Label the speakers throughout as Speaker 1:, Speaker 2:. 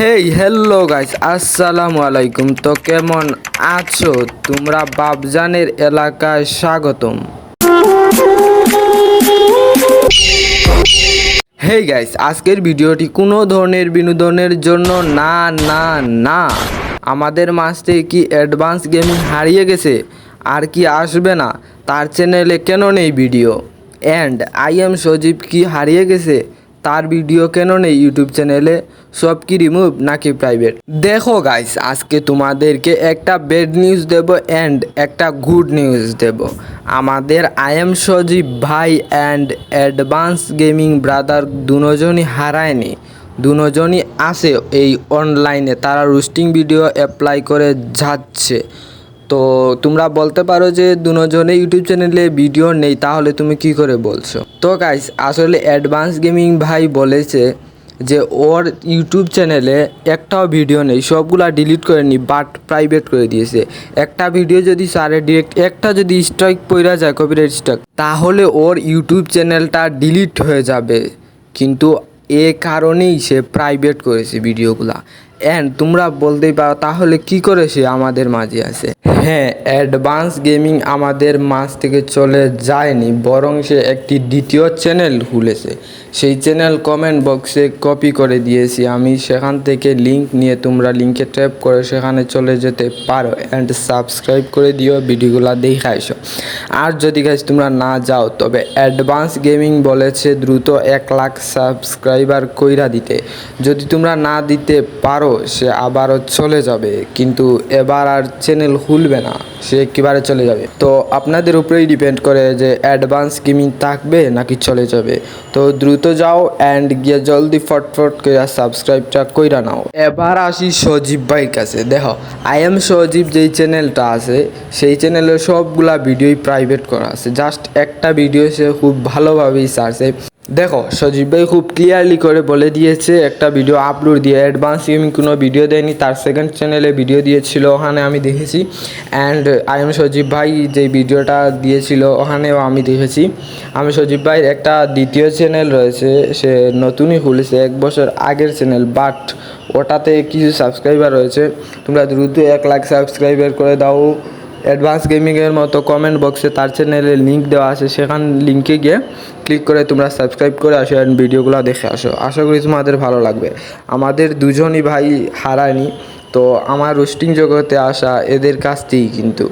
Speaker 1: Hey hello guys, আসসালামু আলাইকুম। তো কেমন আছো তোমরা? বাবজানের এলাকায় স্বাগতম। হেই গাইস, আজকের ভিডিওটি কোনো ধরনের বিনোদনের জন্য না না না। আমাদের মাঝ থেকে কি অ্যাডভান্স গেমিং হারিয়ে গেছে আর কি আসবে না? তার চ্যানেলে কেন নেই ভিডিও? অ্যান্ড আই এম সজীব কি হারিয়ে গেছে? তার ভিডিও কেন নেই ইউটিউব চ্যানেলে? সব কি রিমুভ নাকি প্রাইভেট? দেখো গাইস, আজকে তোমাদেরকে একটা ব্যাড নিউজ দেব অ্যান্ড একটা গুড নিউজ দেব। আমাদের আই এম সজীব ভাই অ্যান্ড অ্যাডভান্স গেমিং ব্রাদার দুজনই হারায়নি, দুজনই আছে এই অনলাইনে। তারা রোস্টিং ভিডিও অ্যাপ্লাই করে যাচ্ছে। তো তোমরা বলতে পারো যে দুজনে ইউটিউব চ্যানেলে ভিডিও নেই, তাহলে তুমি কি করে বলছো? তো গাইস, আসলে অ্যাডভান্স গেমিং ভাই বলেছে যে ওর ইউটিউব চ্যানেলে একটাও ভিডিও নেই, সবগুলা ডিলিট করে নি, বাট প্রাইভেট করে দিয়েছে। একটা ভিডিও যদি সারে ডিরেক্ট একটা যদি স্ট্রাইক পড়া যায়, কপিরাইট স্ট্রাইক, তাহলে ওর ইউটিউব চ্যানেলটা ডিলিট হয়ে যাবে। কিন্তু এ কারণেই সে প্রাইভেট করেছে ভিডিওগুলা। অ্যান্ড তোমরা বলতেই পারো তাহলে কি করে সে আমাদের মাঝে আছে? হ্যাঁ, অ্যাডভান্স গেমিং আমাদের মাঝ থেকে চলে যায়নি, বরং সে একটি দ্বিতীয় চ্যানেল খুলেছে। সেই চ্যানেল কমেন্ট বক্সে কপি করে দিয়েছি আমি, সেখান থেকে লিঙ্ক নিয়ে তোমরা লিঙ্কে ট্যাপ করে সেখানে চলে যেতে পারো অ্যান্ড সাবস্ক্রাইব করে দিও, ভিডিওগুলো দেখে আসো। আর যদি গাইস তোমরা না যাও, তবে অ্যাডভান্স গেমিং বলেছে দ্রুত 1 লাখ সাবস্ক্রাইবার কইরা দিতে। যদি তোমরা না দিতে পারো, সে আবারও চলে যাবে, কিন্তু এবার আর চ্যানেল খুলবে না, সে একেবারে চলে যাবে। তো আপনাদের উপরেই ডিপেন্ড করে যে অ্যাডভান্স গেমিং থাকবে নাকি চলে যাবে। তো দ্রুত যাও অ্যান্ড গিয়ে জলদি ফটফট করে সাবস্ক্রাইবটা কইরা নাও। এবার আসি সজীব ভাইয়ের কাছে। দেখো, আই এম সজীব যেই চ্যানেলটা আছে, সেই চ্যানেলে সবগুলা ভিডিওই প্রাইভেট করা আছে। জাস্ট একটা ভিডিও সে খুব ভালোভাবেই ছাড়ছে। দেখো, সজীব ভাই খুব ক্লিয়ারলি করে বলে দিয়েছে, একটা ভিডিও আপলোড দিয়ে অ্যাডভান্স গেমিং কোনো ভিডিও দেয়নি, তার সেকেন্ড চ্যানেলে ভিডিও দিয়েছিল, ওখানে আমি দেখেছি। অ্যান্ড আই এম সজীব ভাই যে ভিডিওটা দিয়েছিল ওখানেও আমি দেখেছি। আমি সজীব ভাইয়ের একটা দ্বিতীয় চ্যানেল রয়েছে, সে নতুনই খুলেছে, 1 বছর আগের চ্যানেল, বাট ওটাতে কিছু সাবস্ক্রাইবার রয়েছে। তোমরা দ্রুত 1 লাখ সাবস্ক্রাইবার করে দাও। অ্যাডভান্স গেমিংয়ের মতো কমেন্ট বক্সে তার চ্যানেলের লিঙ্ক দেওয়া আছে, সেখান লিঙ্কে গিয়ে ক্লিক করে তোমরা সাবস্ক্রাইব করে আসো অ্যান্ড ভিডিওগুলো দেখে আসো। আশা করি তোমাদের ভালো লাগবে। আমাদের দুজনই ভাই হারায়নি, তো আমার রোস্টিং জগতে আসা এদের কাছ থেকেই কিন্তু।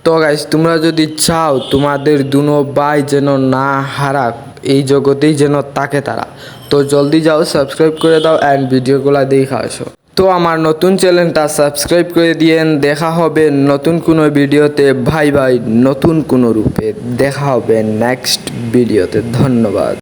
Speaker 1: তো গাইস, তোমরা যদি চাও তোমাদের দুনো ভাই যেন না হারাক, এই জগতেই যেন থাকে তারা, তো জলদি যাও সাবস্ক্রাইব করে দাও অ্যান্ড ভিডিওগুলো দেখে আসো। তো আমার নতুন চ্যানেলটা সাবস্ক্রাইব করে দিয়েন। দেখা হবে নতুন কোনো ভিডিওতে ভাই ভাই, নতুন কোনো রূপে দেখা হবে নেক্সট ভিডিওতে। ধন্যবাদ।